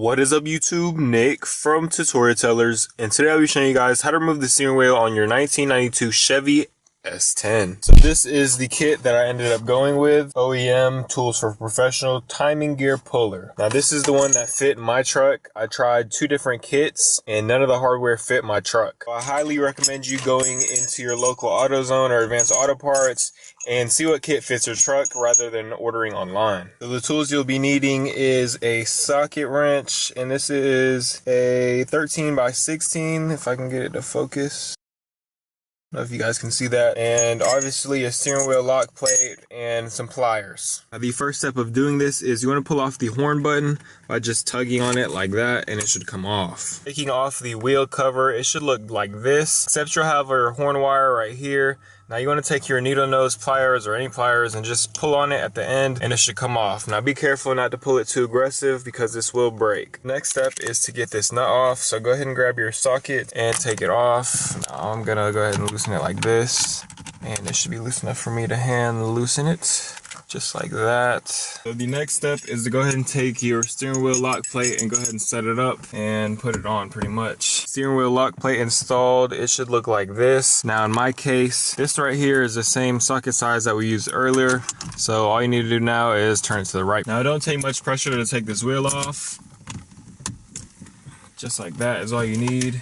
What is up YouTube, Nick from TutorialTellers, and today I'll be showing you guys how to remove the steering wheel on your 1992 Chevy S10. So this is the kit that I ended up going with, OEM Tools for Professional Timing Gear Puller. Now this is the one that fit my truck. I tried two different kits and none of the hardware fit my truck. I highly recommend you going into your local AutoZone or Advanced Auto Parts and see what kit fits your truck rather than ordering online. So the tools you'll be needing is a socket wrench, and this is a 13 by 16, if I can get it to focus. I don't know if you guys can see that, and obviously a steering wheel lock plate and some pliers. Now, the first step of doing this is you want to pull off the horn button by just tugging on it like that, and it should come off. Taking off the wheel cover, it should look like this, except you'll have your horn wire right here. Now you want to take your needle nose pliers or any pliers and just pull on it at the end and it should come off. Now be careful not to pull it too aggressive because this will break. Next step is to get this nut off. So go ahead and grab your socket and take it off. Now I'm gonna go ahead and loosen it like this. And it should be loose enough for me to hand loosen it. Just like that. So the next step is to go ahead and take your steering wheel lock plate and go ahead and set it up and put it on pretty much. Steering wheel lock plate installed, it should look like this. Now in my case, this right here is the same socket size that we used earlier. So all you need to do now is turn it to the right. Now it don't take much pressure to take this wheel off. Just like that is all you need.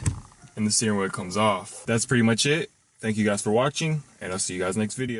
And the steering wheel comes off. That's pretty much it. Thank you guys for watching, and I'll see you guys next video.